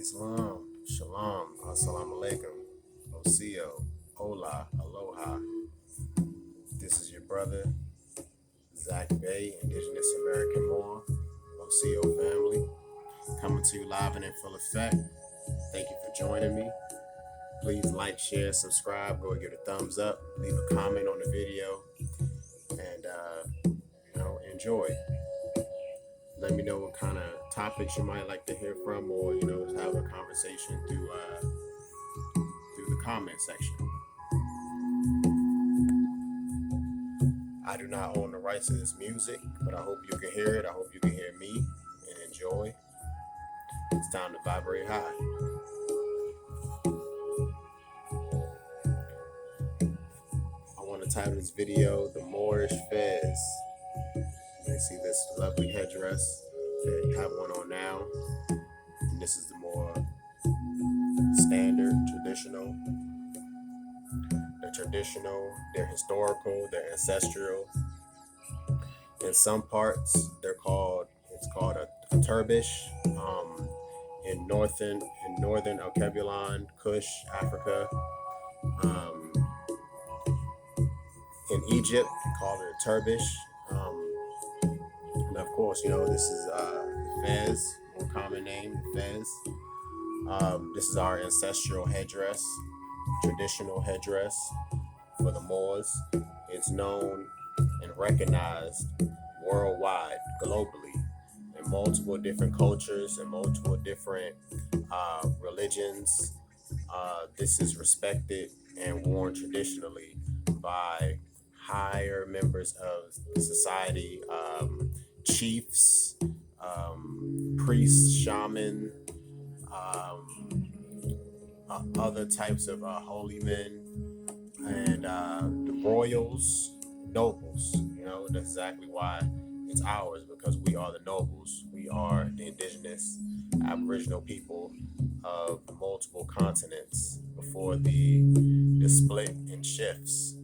Islam, Shalom, Assalamu alaikum, Osio, Hola, Aloha. This is your brother, Zach Bay, Indigenous American Moor, Osio family, coming to you live and in full effect. Thank you for joining me. Please like, share, subscribe, go and give it a thumbs up, leave a comment on the video, and enjoy. Let me know what kind of topics you might like to hear from, or have a conversation through the comment section. I do not own the rights to this music, but I hope you can hear it. I hope you can hear me and enjoy. It's time to vibrate high. I want to title this video "The Moorish Fez." You may see this lovely headdress. They have one on now. And this is the more standard, traditional. They're traditional, they're historical, they're ancestral. In some parts, it's called a turbish. In northern Alkebulan, Kush, Africa. In Egypt, they call it a turbish. And of course, this is Fez, more common name, Fez. This is our ancestral headdress, traditional headdress for the Moors. It's known and recognized worldwide, globally, in multiple different cultures and multiple different religions. This is respected and worn traditionally by higher members of society, chiefs, priests, shaman, other types of holy men, and the royals, nobles. That's exactly why it's ours, because we are the nobles. We are the indigenous Aboriginal people of multiple continents before the split and shifts.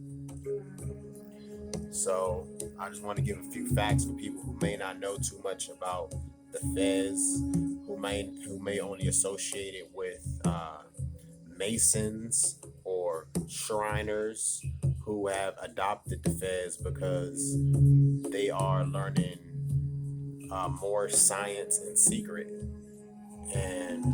So I just want to give a few facts for people who may not know too much about the Fez, who may only associate it with Masons or Shriners who have adopted the Fez because they are learning more science in secret, and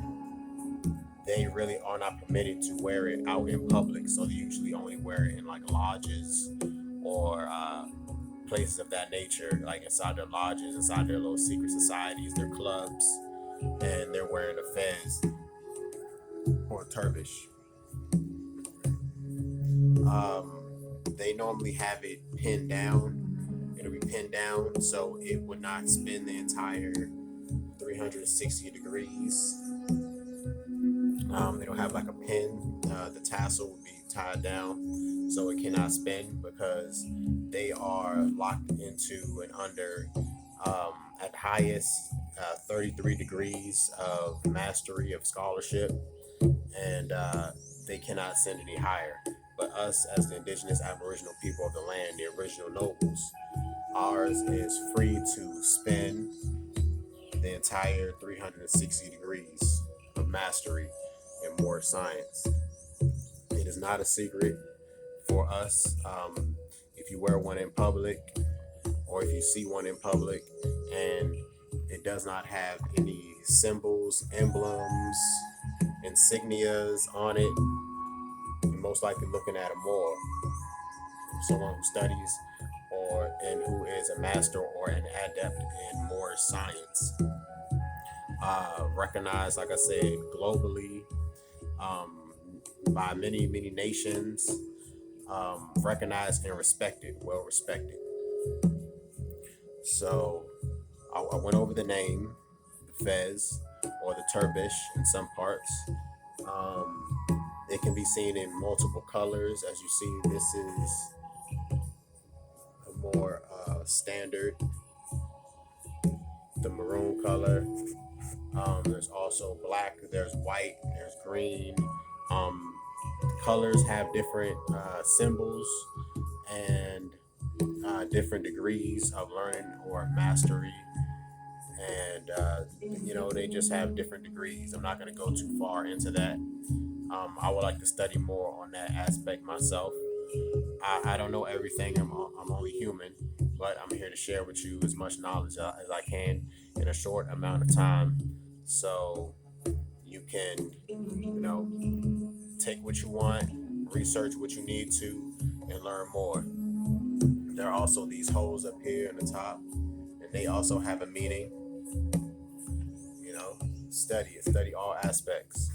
they really are not permitted to wear it out in public. So they usually only wear it in like lodges or places of that nature, like inside their lodges, inside their little secret societies, their clubs, and they're wearing a Fez or a turbish. They normally have it pinned down. It'll be pinned down so it would not spin the entire 360 degrees. They don't have like a pin. The tassel would be tied down so it cannot spin, because they are locked into and under at highest 33 degrees of mastery of scholarship, and they cannot send any higher. But us, as the indigenous Aboriginal people of the land, the original nobles, ours is free to spin the entire 360 degrees of mastery in Moorish science. It is not a secret for us. If you wear one in public, or if you see one in public and it does not have any symbols, emblems, insignias on it, you're most likely looking at a Moor, someone who studies and who is a master or an adept in Moorish science. Recognized, like I said, globally, by many nations, recognized and respected, well respected. So I went over the name, the Fez, or the turbish in some parts. It can be seen in multiple colors. As you see, this is a more standard, the maroon color. There's also black, there's white, there's green. Colors have different symbols and different degrees of learning or mastery and they just have different degrees. I'm not going to go too far into that. I would like to study more on that aspect myself. I don't know everything. I'm only human, but I'm here to share with you as much knowledge as I can in a short amount of time, so you can take what you want, research what you need to, and learn more. There are also these holes up here in the top, and they also have a meaning. You know, study all aspects.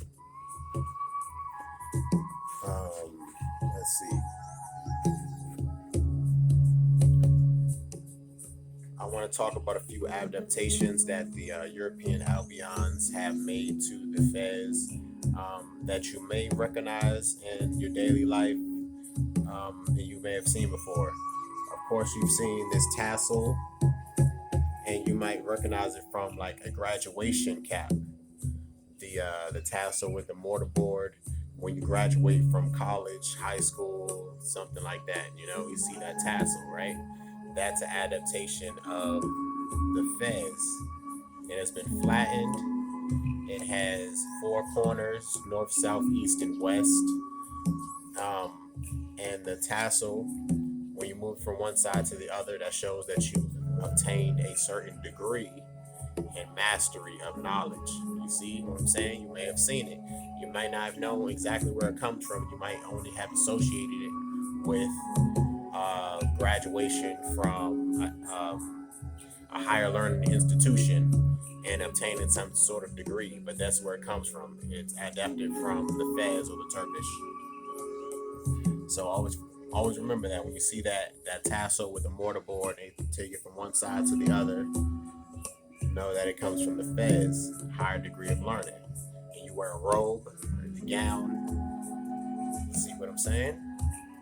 Let's see. I want to talk about a few adaptations that the European Albions have made to the Fez, that you may recognize in your daily life, and you may have seen before. Of course, you've seen this tassel, and you might recognize it from like a graduation cap. The tassel with the mortarboard when you graduate from college, high school, something like that. You see that tassel, right? That's an adaptation of the fez. It has been flattened. It has four corners: north, south, east, and west. Um, and the tassel, when you move from one side to the other, that shows that you obtained a certain degree and mastery of knowledge. You see what I'm saying? You may have seen it. You might not have known exactly where it comes from. You might only have associated it with graduation from a higher learning institution and obtaining some sort of degree, but that's where it comes from. It's adapted from the Fez or the Turkish. So always remember that when you see that tassel with the mortarboard, they take it from one side to the other. Know that it comes from the Fez, higher degree of learning. And you wear a robe, a gown. See what I'm saying?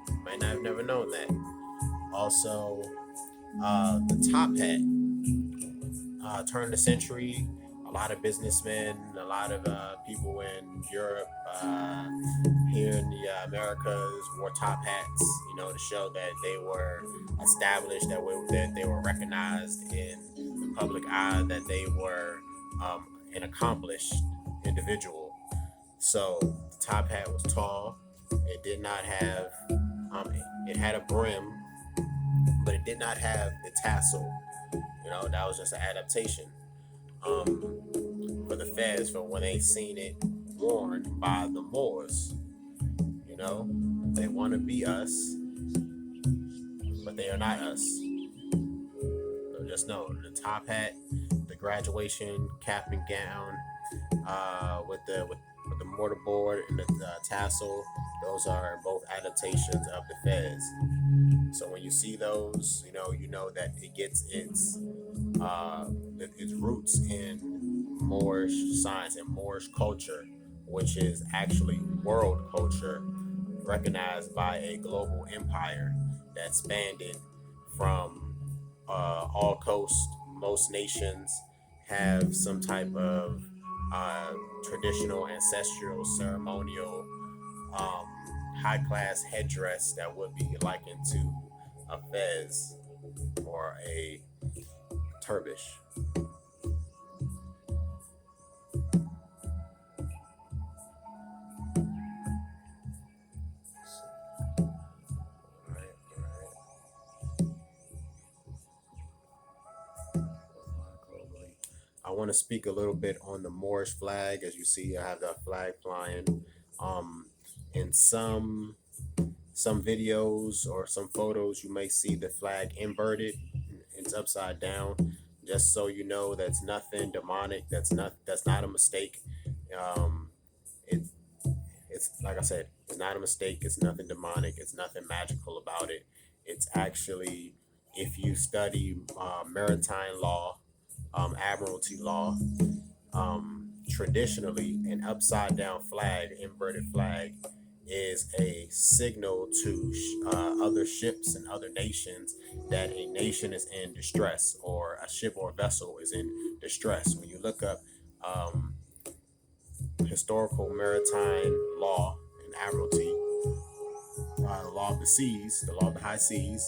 You might not have never known that. Also, the top hat. Turn of the century, a lot of businessmen, a lot of people in Europe, here in the Americas, wore top hats, to show that they were established, that they were recognized in the public eye, that they were an accomplished individual. So the top hat was tall. It did not have, it had a brim, but it did not have the tassel. That was just an adaptation, for the Fez, for when they seen it worn by the Moors. They want to be us, but they are not us. So just know the top hat, the graduation cap and gown, with the mortarboard and the tassel. Those are both adaptations of the Fez. So when you see those, you know that it gets its roots in Moorish science and Moorish culture, which is actually world culture, recognized by a global empire that spanned it from all coasts. Most nations have some type of traditional, ancestral, ceremonial, um, high class headdress that would be likened to a fez or a turbish. All right, all right. Globally. I want to speak a little bit on the Moorish flag. As you see, I have that flag flying. Um, in some videos or some photos, you may see the flag inverted. It's upside down. Just so you know, that's nothing demonic. That's not a mistake. Um, it, it's like I said, it's not a mistake. It's nothing demonic. It's nothing magical about it. It's actually, if you study maritime law, admiralty law, traditionally, an upside down flag, inverted flag, is a signal to other ships and other nations that a nation is in distress, or a ship or vessel is in distress. When you look up um, historical maritime law and admiralty, the law of the seas, the law of the high seas,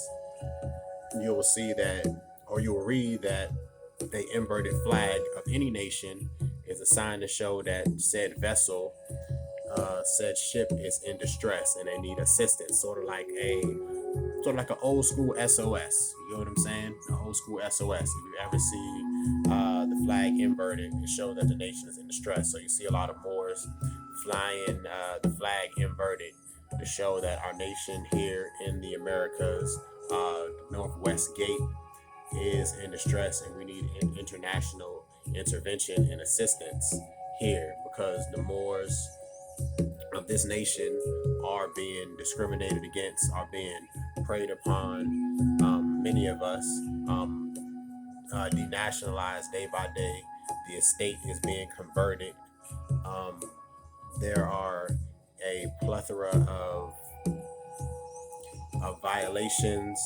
you will see that, or you will read that the inverted flag of any nation is a sign to show that said vessel, said ship is in distress and they need assistance, sort of like an old school SOS. You know what I'm saying? An old school SOS. If you ever see the flag inverted, it shows that the nation is in distress. So you see a lot of Moors flying the flag inverted to show that our nation here in the Americas, Northwest Gate, is in distress, and we need international intervention and assistance here because the Moors of this nation are being discriminated against, are being preyed upon. Many of us denationalized day by day. The estate is being converted. Um, there are a plethora of violations,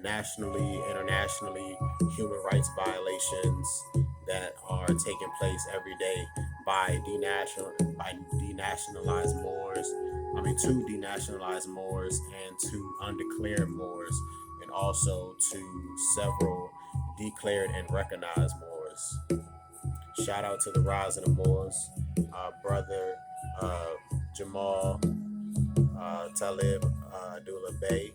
nationally, internationally, human rights violations that are taking place every day by denationalized Moors. To denationalize Moors and to undeclared Moors, and also to several declared and recognized Moors. Shout out to the Rise of the Moors, brother uh, Jamal Talib Abdullah Bey,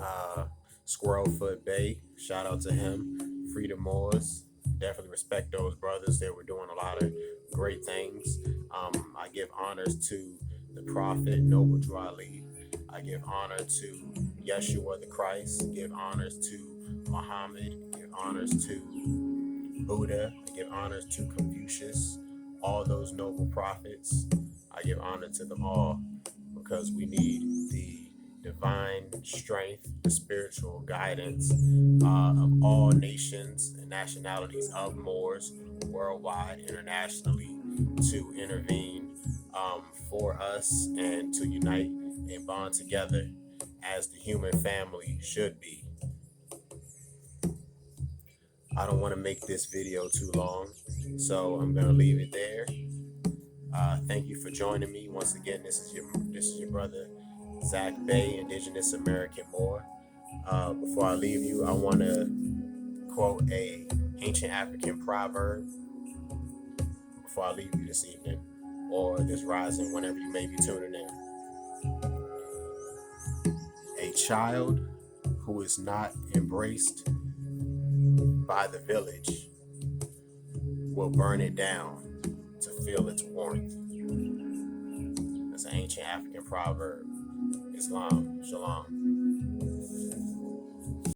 uh, Squirrelfoot Bay. Shout out to him. Freedom Moors. Definitely respect those brothers. They were doing a lot of great things. I give honors to the Prophet Noble Drew Ali. I give honor to Yeshua the Christ. Give honors to Muhammad. Give honors to Buddha. I give honors to Confucius. All those noble prophets. I give honor to them all because we need the divine strength, the spiritual guidance of all nations and nationalities of Moors worldwide, internationally, to intervene for us and to unite and bond together as the human family should be. I don't want to make this video too long, so I'm going to leave it there. Thank you for joining me once again. This is your brother Zach Bay, Indigenous American Moor. Before I leave you, I want to quote a ancient African proverb before I leave you this evening or this rising, whenever you may be tuning in. A child who is not embraced by the village will burn it down to feel its warmth. That's an ancient African proverb. Islam. Shalom.